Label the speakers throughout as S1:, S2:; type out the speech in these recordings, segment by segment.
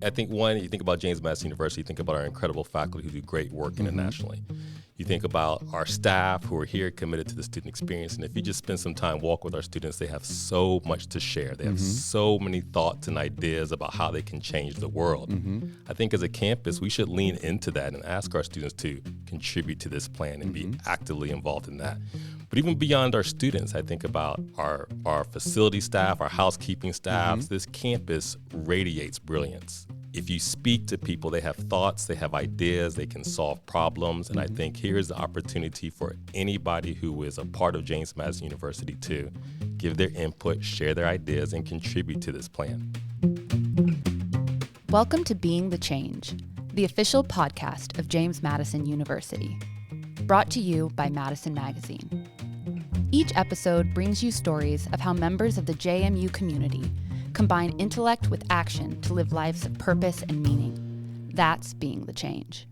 S1: I think one, you think about James Madison University, you think about our incredible faculty who do great work internationally. You think about our staff who are here committed to the student experience. And if you just spend some time walk with our students, they have so much to share. They have so many thoughts and ideas about how they can change the world. I think as a campus, we should lean into that and ask our students to contribute to this plan and be actively involved in that. But even beyond our students, I think about our facility staff, our housekeeping staffs. This campus radiates brilliance. If you speak to people, they have thoughts, they have ideas, they can solve problems. And I think here's the opportunity for anybody who is a part of James Madison University to give their input, share their ideas, and contribute to this plan.
S2: Welcome to Being the Change, the official podcast of James Madison University. Brought to you by Madison Magazine. Each episode brings you stories of how members of the JMU community combine intellect with action to live lives of purpose and meaning. That's being the change.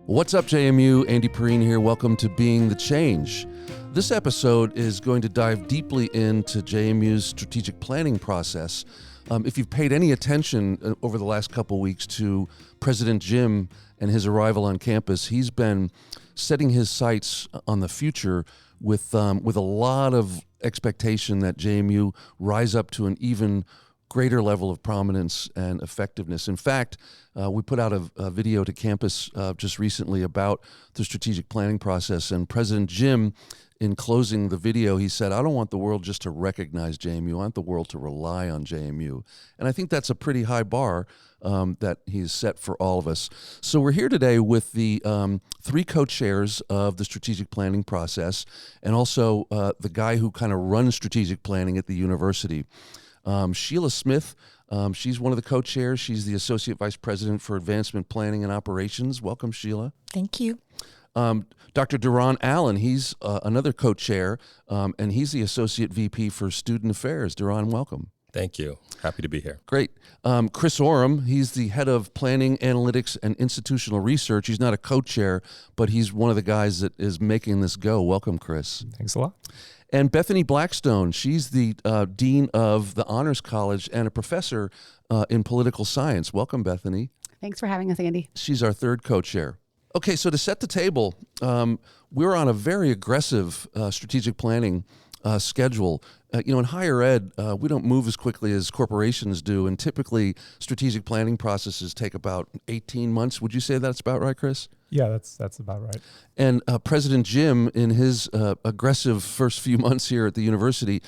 S3: What's up, JMU? Andy Perrine here. Welcome to Being the Change. This episode is going to dive deeply into JMU's strategic planning process. If you've paid any attention over the last couple weeks to President Jim and his arrival on campus, he's been setting his sights on the future with a lot of expectation that JMU rise up to an even greater level of prominence and effectiveness. In fact, we put out a video to campus just recently about the strategic planning process, and President Jim, in closing the video, he said, "I don't want the world just to recognize JMU. I want the world to rely on JMU." And I think that's a pretty high bar that he's set for all of us. So we're here today with the three co-chairs of the strategic planning process, and also the guy who kind of runs strategic planning at the university. Sheila Smith, she's one of the co-chairs. She's the Associate Vice President for Advancement Planning and Operations. Welcome, Sheila.
S4: Thank you.
S3: Dr. Duran Allen, he's another co-chair, and he's the Associate VP for Student Affairs. Duran, welcome.
S1: Thank you. Happy to be here.
S3: Great. Chris Oram, he's the head of Planning, Analytics, and Institutional Research. He's not a co-chair, but he's one of the guys that is making this go. Welcome, Chris.
S5: Thanks a lot.
S3: And Bethany Blackstone, she's the Dean of the Honors College and a professor in political science. Welcome, Bethany.
S4: Thanks for having us, Andy.
S3: She's our third co-chair. Okay, so to set the table, we're on a very aggressive strategic planning schedule. In higher ed, we don't move as quickly as corporations do, and typically strategic planning processes take about 18 months. Would you say that's about right, Chris?
S5: Yeah, that's about right.
S3: And President Jim, in his aggressive first few months here at the university,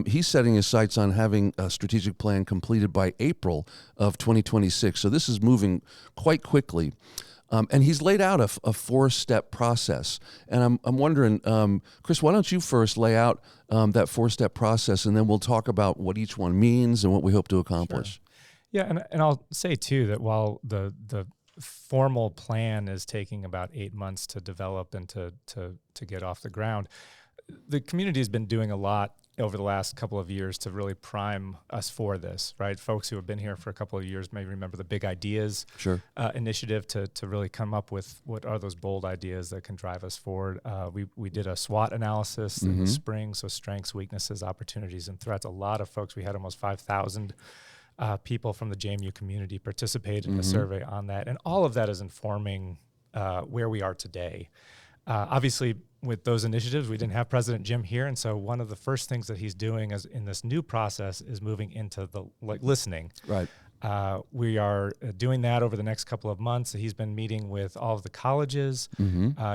S3: he's setting his sights on having a strategic plan completed by April of 2026. So this is moving quite quickly. And he's laid out a four-step process. And I'm wondering, Chris, why don't you first lay out that four-step process, and then we'll talk about what each one means and what we hope to accomplish.
S5: Sure. Yeah, and I'll say, too, that while the formal plan is taking about 8 months to develop and to get off the ground, the community has been doing a lot over the last couple of years to really prime us for this, right? Folks who have been here for a couple of years may remember the Big Ideas initiative to really come up with what are those bold ideas that can drive us forward. We did a SWOT analysis in the spring, so strengths, weaknesses, opportunities, and threats. A lot of folks, we had almost 5,000 people from the JMU community participate in a survey on that. And all of that is informing where we are today. Obviously, with those initiatives, we didn't have President Jim here, and so one of the first things that he's doing is in this new process is moving into the listening.
S3: Right.
S5: We are doing that over the next couple of months. He's been meeting with all of the colleges,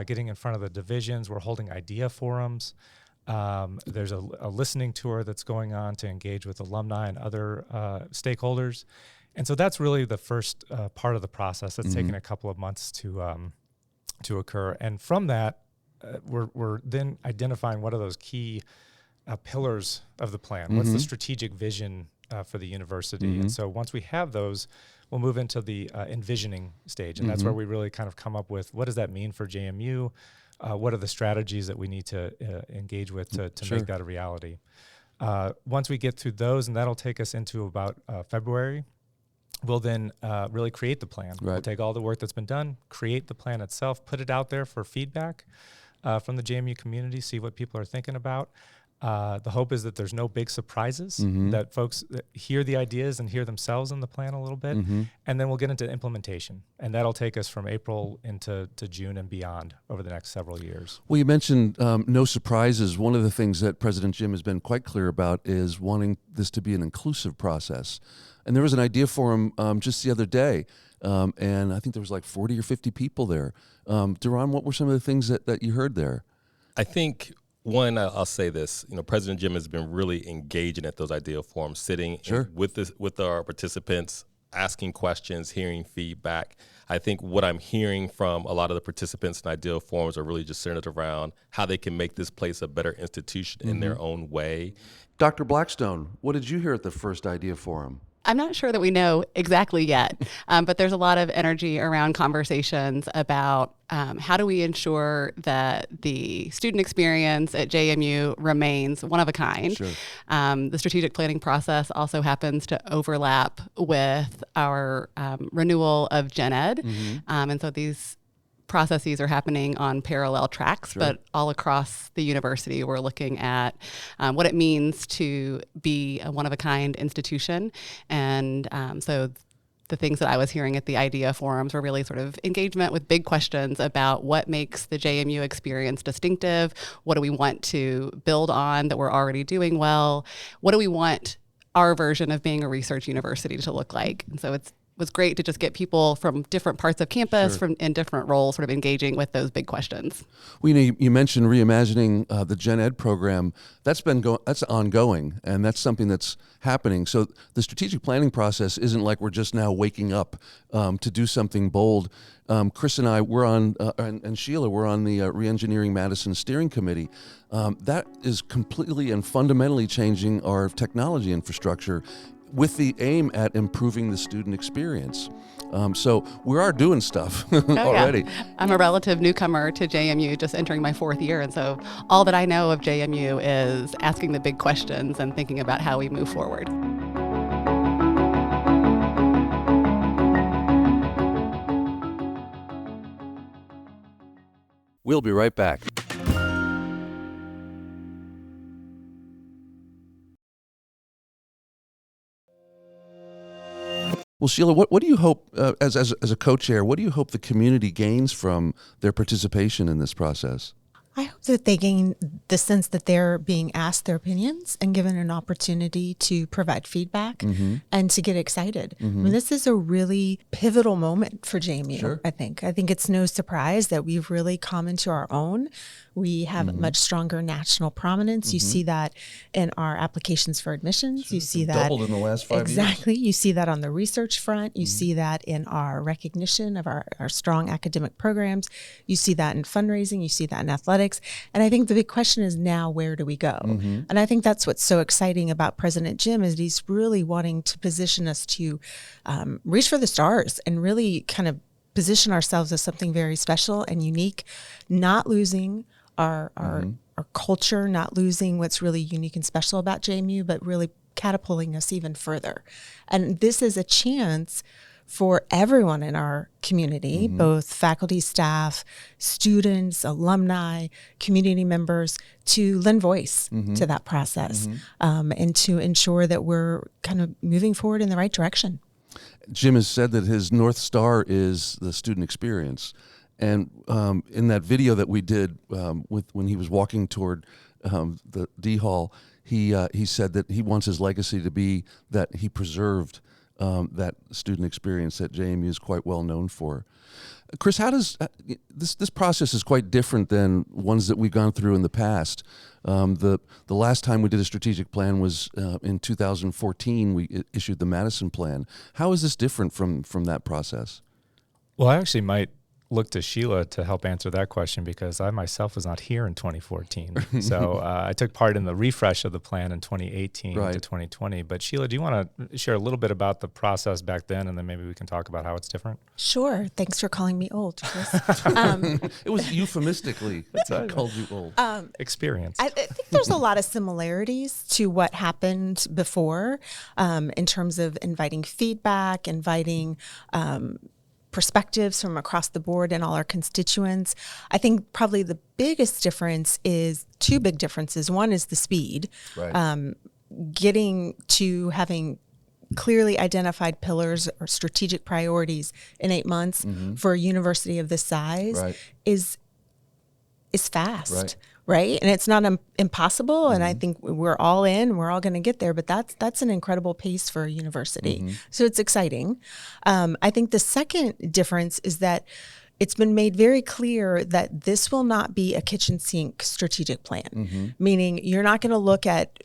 S5: getting in front of the divisions. We're holding idea forums. There's a listening tour that's going on to engage with alumni and other stakeholders, and so that's really the first part of the process. That's taken a couple of months to occur, and from that, we're then identifying what are those key pillars of the plan. What's the strategic vision for the university? And so once we have those, we'll move into the envisioning stage. And that's where we really kind of come up with what does that mean for JMU? What are the strategies that we need to engage with to make that a reality? Once we get through those, and that'll take us into about February, we'll then really create the plan.
S3: Right.
S5: We'll take all the work that's been done, create the plan itself, put it out there for feedback from the JMU community, see what people are thinking about. The hope is that there's no big surprises, that folks hear the ideas and hear themselves in the plan a little bit, and then we'll get into implementation. And that'll take us from April into June and beyond over the next several years.
S3: Well, you mentioned no surprises. One of the things that President Jim has been quite clear about is wanting this to be an inclusive process. And there was an idea forum just the other day, and I think there was like 40 or 50 people there. Duran, what were some of the things that you heard there?
S1: I think, one, I'll say this, President Jim has been really engaging at those idea forums, sitting with our participants, asking questions, hearing feedback. I think what I'm hearing from a lot of the participants in ideal forums are really just centered around how they can make this place a better institution in their own way.
S3: Dr. Blackstone, what did you hear at the first idea forum?
S4: I'm not sure that we know exactly yet, but there's a lot of energy around conversations about how do we ensure that the student experience at JMU remains one of a kind.
S3: Sure.
S4: The strategic planning process also happens to overlap with our renewal of Gen Ed. And so these processes are happening on parallel tracks, but all across the university, we're looking at what it means to be a one-of-a-kind institution. And so the things that I was hearing at the idea forums were really sort of engagement with big questions about what makes the JMU experience distinctive, what do we want to build on that we're already doing well, what do we want our version of being a research university to look like. And so it was great to just get people from different parts of campus from in different roles sort of engaging with those big questions.
S3: Well, you mentioned reimagining the Gen Ed program. That's ongoing, and that's something that's happening. So the strategic planning process isn't like we're just now waking up to do something bold. Chris and I were on, and Sheila were on the Reengineering Madison Steering Committee. That is completely and fundamentally changing our technology infrastructure with the aim at improving the student experience. So we are doing stuff already.
S4: Yeah. I'm a relative newcomer to JMU, just entering my 4th year. And so all that I know of JMU is asking the big questions and thinking about how we move forward.
S3: We'll be right back. Well, Sheila, what do you hope, as a co-chair, what do you hope the community gains from their participation in this process?
S6: I hope that they gain the sense that they're being asked their opinions and given an opportunity to provide feedback and to get excited. I mean, this is a really pivotal moment for JMU, I think. I think it's no surprise that we've really come into our own. We have much stronger national prominence. You see that in our applications for admissions. You see that
S3: doubled in the last 5 years.
S6: Exactly. You see that on the research front. You see that in our recognition of our strong academic programs. You see that in fundraising. You see that in athletics. And I think the big question is now, where do we go? And I think that's what's so exciting about President Jim is he's really wanting to position us to reach for the stars and really kind of position ourselves as something very special and unique, not losing our culture, not losing what's really unique and special about JMU, but really catapulting us even further. And this is a chance for everyone in our community, both faculty, staff, students, alumni, community members, to lend voice to that process and to ensure that we're kind of moving forward in the right direction.
S3: Jim has said that his North Star is the student experience. And in that video that we did when he was walking toward the D Hall, he said that he wants his legacy to be that he preserved that student experience that JMU is quite well known for. Chris, how does this process is quite different than ones that we've gone through in the past. The last time we did a strategic plan was in 2014. We issued the Madison plan. How is this different from that process?
S5: Well, I actually might look to Sheila to help answer that question because I myself was not here in 2014. So I took part in the refresh of the plan in 2018 to 2020. But Sheila, do you want to share a little bit about the process back then, and then maybe we can talk about how it's different?
S6: Sure. Thanks for calling me old, Chris.
S3: It was euphemistically called you old.
S5: Experience.
S6: I think there's a lot of similarities to what happened before in terms of inviting feedback, inviting perspectives from across the board and all our constituents. I think probably the biggest difference is two big differences. One is the speed, getting to having clearly identified pillars or strategic priorities in 8 months for a university of this size is fast. Right. And it's not impossible. And I think we're all in, we're all going to get there, but that's an incredible pace for a university. So it's exciting. I think the second difference is that it's been made very clear that this will not be a kitchen sink strategic plan, meaning you're not going to look at,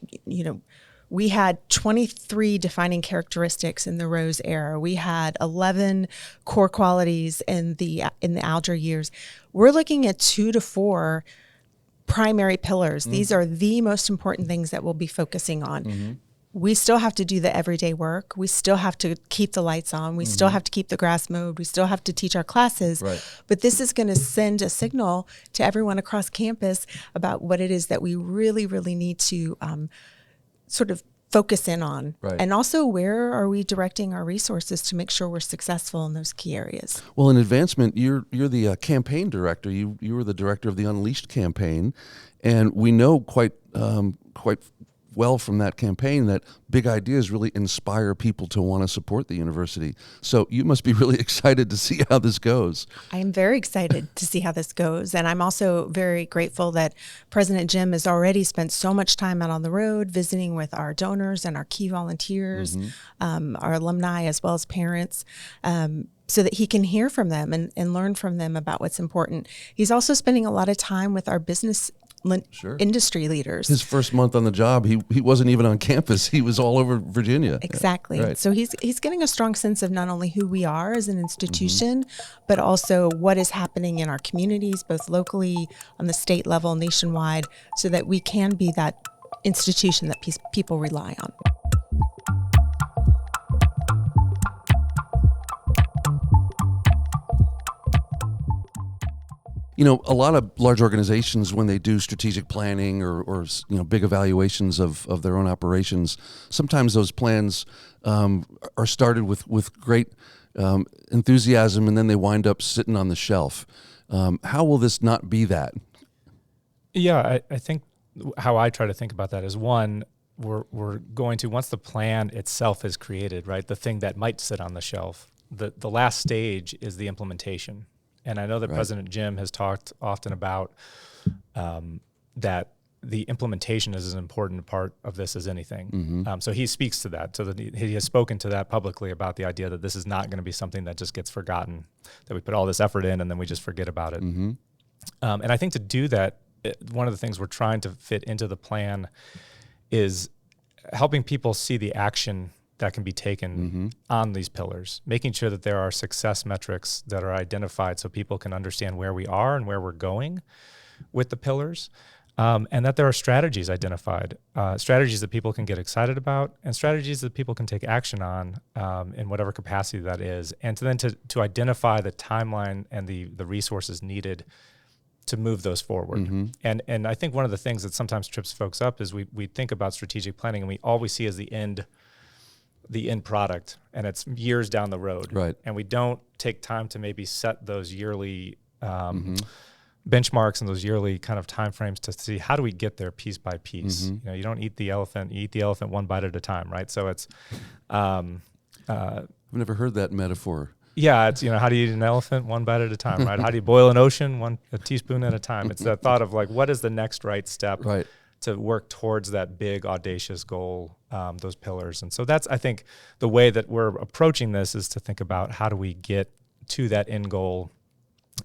S6: we had 23 defining characteristics in the Rose era. We had 11 core qualities in the Alger years. We're looking at 2 to 4 primary pillars. These are the most important things that we'll be focusing on. We still have to do the everyday work. We still have to keep the lights on. We still have to keep the grass mowed. We still have to teach our classes. But this is going to send a signal to everyone across campus about what it is that we really, really need to sort of focus in on. And also, where are we directing our resources to make sure we're successful in those key areas?
S3: Well, in advancement, you're the campaign director. You were the director of the Unleashed campaign, and we know quite well from that campaign that big ideas really inspire people to want to support the university. So you must be really excited to see how this goes.
S6: I am very excited to see how this goes. And I'm also very grateful that President Jim has already spent so much time out on the road visiting with our donors and our key volunteers, our alumni, as well as parents, so that he can hear from them and learn from them about what's important. He's also spending a lot of time with our business industry leaders.
S3: His first month on the job, he wasn't even on campus. He was all over Virginia.
S6: Exactly. So he's getting a strong sense of not only who we are as an institution, but also what is happening in our communities, both locally, on the state level, nationwide, so that we can be that institution that people rely on.
S3: A lot of large organizations, when they do strategic planning or big evaluations of their own operations, sometimes those plans are started with great enthusiasm, and then they wind up sitting on the shelf. How will this not be that?
S5: Yeah, I think how I try to think about that is, one, we're going to, once the plan itself is created, right, the thing that might sit on the shelf, the last stage is the implementation. And I know that President Jim has talked often about that the implementation is as important a part of this as anything. So he speaks to that. So that he has spoken to that publicly about the idea that this is not going to be something that just gets forgotten, that we put all this effort in and then we just forget about it. And I think to do that, one of the things we're trying to fit into the plan is helping people see the action that can be taken on these pillars, making sure that there are success metrics that are identified so people can understand where we are and where we're going with the pillars, and that there are strategies identified, strategies that people can get excited about, and strategies that people can take action on in whatever capacity that is, and to identify the timeline and the resources needed to move those forward. And I think one of the things that sometimes trips folks up is we think about strategic planning and we always see as the end product, and it's years down the road. And we don't take time to maybe set those yearly benchmarks and those yearly kind of timeframes to see how do we get there piece by piece. You don't eat the elephant, you eat the elephant one bite at a time, right? So it's
S3: I've never heard that metaphor.
S5: Yeah, it's, how do you eat an elephant? One bite at a time, right? How do you boil an ocean? A teaspoon at a time. It's that thought of like, what is the next right step to work towards that big, audacious goal, those pillars. And so that's, I think, the way that we're approaching this is to think about how do we get to that end goal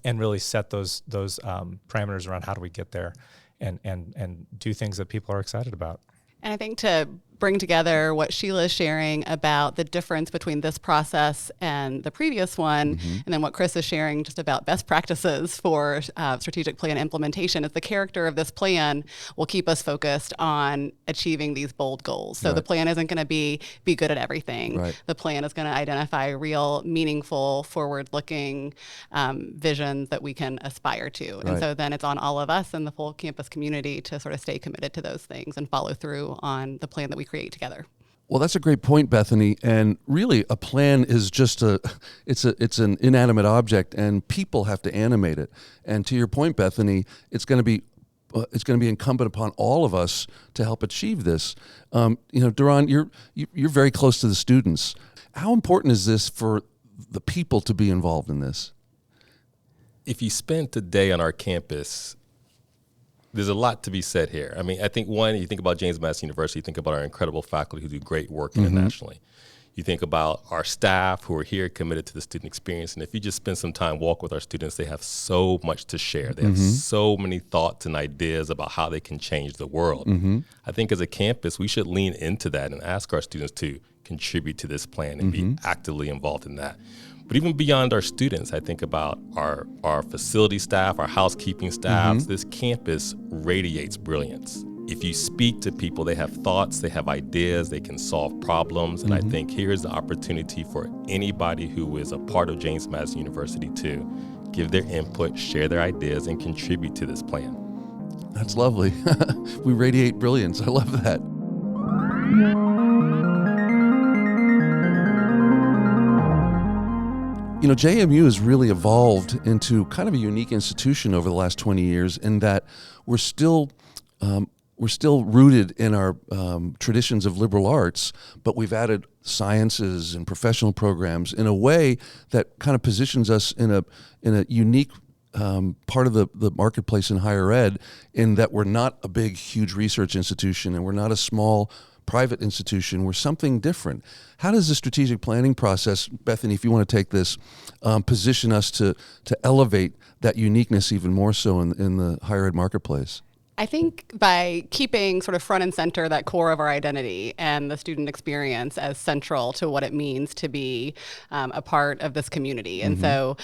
S5: and really set those parameters around how do we get there and do things that people are excited about.
S4: And I think to bring together what Sheila is sharing about the difference between this process and the previous one, and then what Chris is sharing just about best practices for strategic plan implementation, is the character of this plan will keep us focused on achieving these bold goals. So the plan isn't going to be good at everything. The plan is going to identify real, meaningful, forward-looking visions that we can aspire to. And so then it's on all of us and the full campus community to sort of stay committed to those things and follow through on the plan that we create together.
S3: Well, that's a great point, Bethany. And really, a plan is just it's an inanimate object, and people have to animate it. And to your point, Bethany, it's going to be incumbent upon all of us to help achieve this. Duran, you're very close to the students. How important is this for the people to be involved in this?
S1: If you spent a day on our campus, there's a lot to be said here. I mean, I think one, you think about James Madison University, you think about our incredible faculty who do great work internationally. You think about our staff who are here committed to the student experience. And if you just spend some time walk with our students, they have so much to share. They have so many thoughts and ideas about how they can change the world. I think as a campus, we should lean into that and ask our students to contribute to this plan and be actively involved in that. But even beyond our students, I think about our facility staff, our housekeeping staffs. This campus radiates brilliance. If you speak to people, they have thoughts, they have ideas, they can solve problems. And I think here's the opportunity for anybody who is a part of James Madison University to give their input, share their ideas, and contribute to this plan.
S3: That's lovely. We radiate brilliance. I love that. JMU has really evolved into kind of a unique institution over the last 20 years in that we're still rooted in our traditions of liberal arts, but we've added sciences and professional programs in a way that kind of positions us in a unique part of the marketplace in higher ed, in that we're not a big, huge research institution and we're not a small private institution. We're something different. How does the strategic planning process, Bethany, if you want to take this, position us to elevate that uniqueness even more so in the higher ed marketplace?
S4: I think by keeping sort of front and center that core of our identity and the student experience as central to what it means to be a part of this community. And so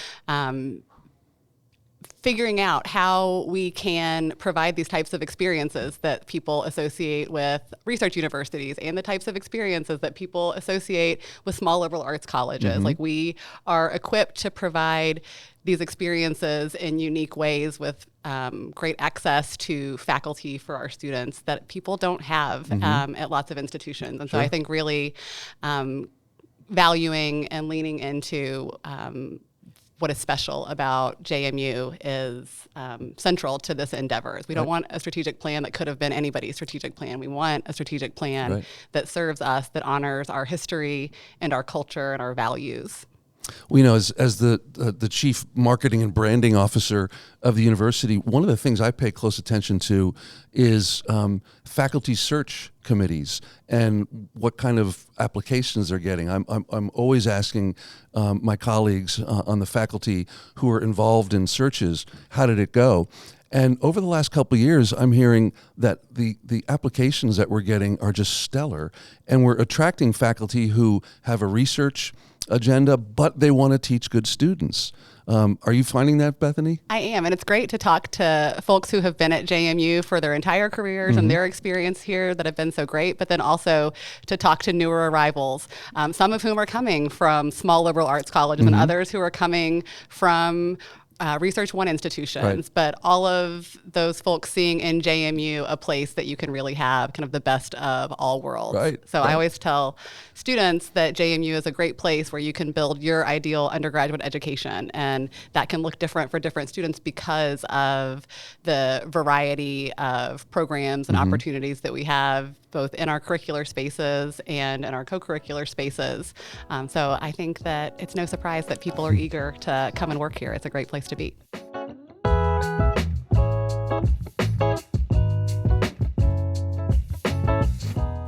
S4: figuring out how we can provide these types of experiences that people associate with research universities and the types of experiences that people associate with small liberal arts colleges. Like, we are equipped to provide these experiences in unique ways with great access to faculty for our students that people don't have at lots of institutions. And so I think really valuing and leaning into what is special about JMU is central to this endeavor. We don't want a strategic plan that could have been anybody's strategic plan. We want a strategic plan that serves us, that honors our history and our culture and our values.
S3: Well, as the chief marketing and branding officer of the university, one of the things I pay close attention to is faculty search committees and what kind of applications they're getting. I'm always asking my colleagues on the faculty who are involved in searches, how did it go? And over the last couple of years, I'm hearing that the applications that we're getting are just stellar, and we're attracting faculty who have a research agenda, but they want to teach good students. Are you finding that, Bethany?
S4: I am, and it's great to talk to folks who have been at JMU for their entire careers and their experience here that have been so great, but then also to talk to newer arrivals, some of whom are coming from small liberal arts colleges and others who are coming from Research One institutions, but all of those folks seeing in JMU a place that you can really have kind of the best of all worlds. I always tell students that JMU is a great place where you can build your ideal undergraduate education, and that can look different for different students because of the variety of programs and opportunities that we have both in our curricular spaces and in our co-curricular spaces. So I think that it's no surprise that people are eager to come and work here. It's a great place to be.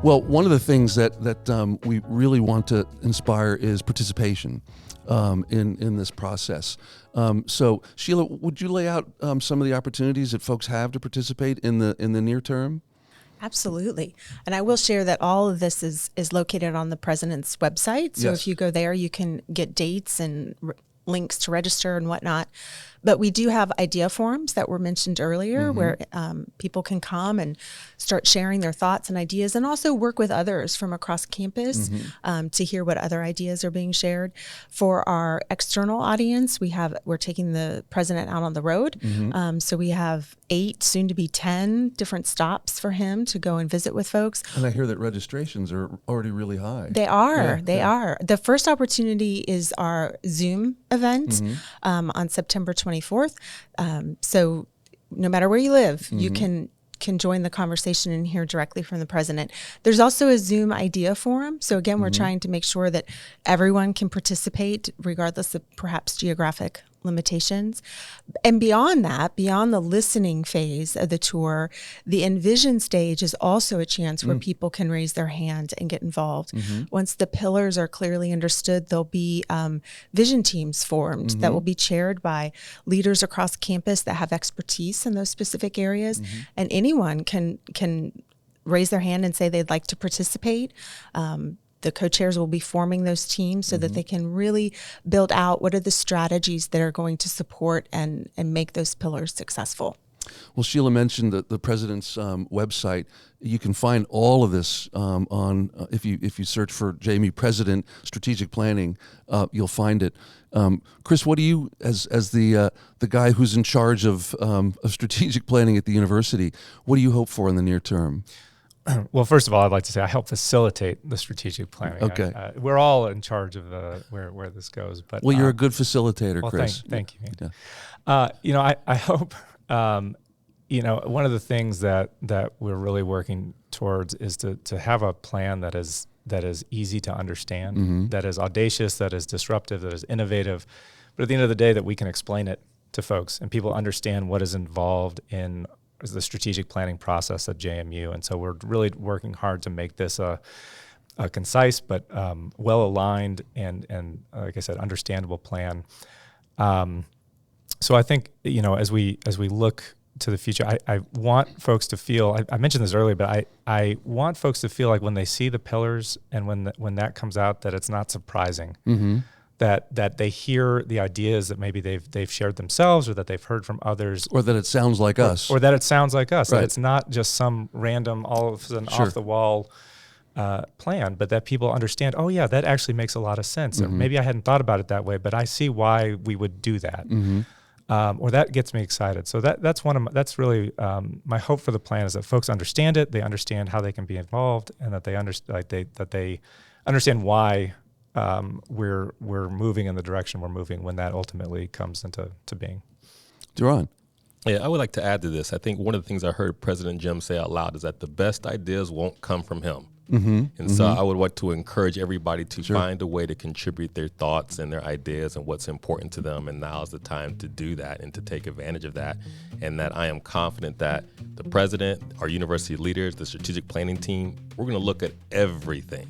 S3: Well, one of the things that we really want to inspire is participation in this process. So, Sheila, would you lay out some of the opportunities that folks have to participate in the near term?
S6: Absolutely. And I will share that all of this is located on the president's website. So
S3: Yes.
S6: if you go there, you can get dates and links to register and whatnot. But we do have idea forums that were mentioned earlier where people can come and start sharing their thoughts and ideas, and also work with others from across campus to hear what other ideas are being shared. For our external audience, we're taking the president out on the road. So we have 8, soon to be 10 different stops for him to go and visit with folks.
S3: And I hear that registrations are already really high.
S6: They are. The first opportunity is our Zoom event on September 24th. So no matter where you live, you can join the conversation and hear directly from the president. There's also a Zoom idea forum. So again, we're trying to make sure that everyone can participate regardless of perhaps geographic limitations. And beyond that, beyond the listening phase of the tour, the envision stage is also a chance where people can raise their hand and get involved. Once the pillars are clearly understood, there'll be vision teams formed that will be chaired by leaders across campus that have expertise in those specific areas. And anyone can raise their hand and say they'd like to participate. The co-chairs will be forming those teams so that they can really build out what are the strategies that are going to support and make those pillars successful.
S3: Well, Sheila mentioned the president's website. You can find all of this on if you search for JMU President Strategic Planning, you'll find it. Chris, what do you, as the guy who's in charge of strategic planning at the university, what do you hope for in the near term?
S5: Well, first of all, I'd like to say I help facilitate the strategic planning.
S3: Okay.
S5: We're all in charge of where this goes. But
S3: Well, you're a good facilitator,
S5: well,
S3: Chris.
S5: Thank you.
S3: Yeah.
S5: I hope, one of the things that we're really working towards is to have a plan that is easy to understand, that is audacious, that is disruptive, that is innovative, but at the end of the day, that we can explain it to folks and people understand what is involved in the strategic planning process at JMU. And so we're really working hard to make this a concise but well-aligned and like I said, understandable plan. So I think, as we look to the future, I want folks to feel, I mentioned this earlier, but I want folks to feel like when they see the pillars and when that comes out, that it's not surprising. That they hear the ideas that maybe they've shared themselves or that they've heard from others.
S3: Or that it sounds like us.
S5: Or that it sounds like us.
S3: Right.
S5: That it's not just some random, all of a sudden off-the-wall plan, but that people understand, oh yeah, that actually makes a lot of sense. Or maybe I hadn't thought about it that way, but I see why we would do that. Or that gets me excited. So that's really my hope for the plan, is that folks understand it, they understand how they can be involved, and that they understand why we're moving in the direction we're moving when that ultimately comes into being.
S3: Duran.
S1: Yeah, I would like to add to this. I think one of the things I heard President Jim say out loud is that the best ideas won't come from him. And so I would want to encourage everybody to find a way to contribute their thoughts and their ideas and what's important to them. And now is the time to do that and to take advantage of that. And that I am confident that the president, our university leaders, the strategic planning team, we're going to look at everything.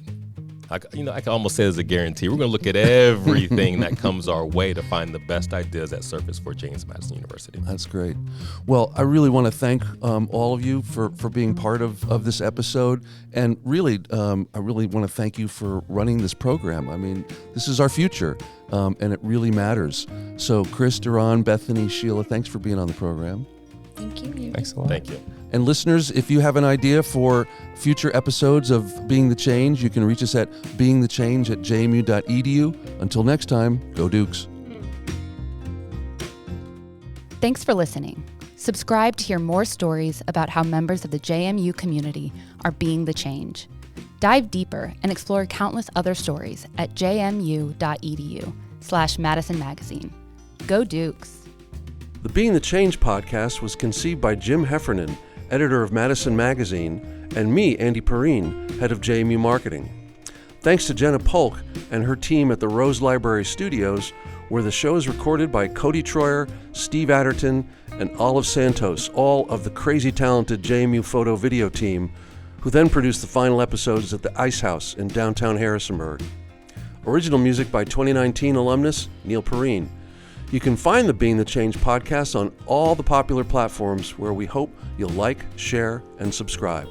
S1: I can almost say as a guarantee, we're going to look at everything that comes our way to find the best ideas that surface for James Madison University.
S3: That's great. Well, I really want to thank all of you for being part of this episode. And really, I really want to thank you for running this program. I mean, this is our future, and it really matters. So Chris, Duran, Bethany, Sheila, thanks for being on the program.
S6: Thank you.
S5: Thanks a lot.
S1: Thank you.
S3: And listeners, if you have an idea for future episodes of Being the Change, you can reach us at beingthechange@jmu.edu. Until next time, go Dukes.
S2: Thanks for listening. Subscribe to hear more stories about how members of the JMU community are being the change. Dive deeper and explore countless other stories at jmu.edu/Madison Magazine. Go Dukes!
S3: The Being the Change podcast was conceived by Jim Heffernan, editor of Madison Magazine, and me, Andy Perrine, head of JMU Marketing. Thanks to Jenna Polk and her team at the Rose Library Studios, where the show is recorded by Cody Troyer, Steve Adderton, and Olive Santos, all of the crazy talented JMU photo video team, who then produced the final episodes at the Ice House in downtown Harrisonburg. Original music by 2019 alumnus Neil Perrine. You can find the Being the Change podcast on all the popular platforms where we hope you'll like, share, and subscribe.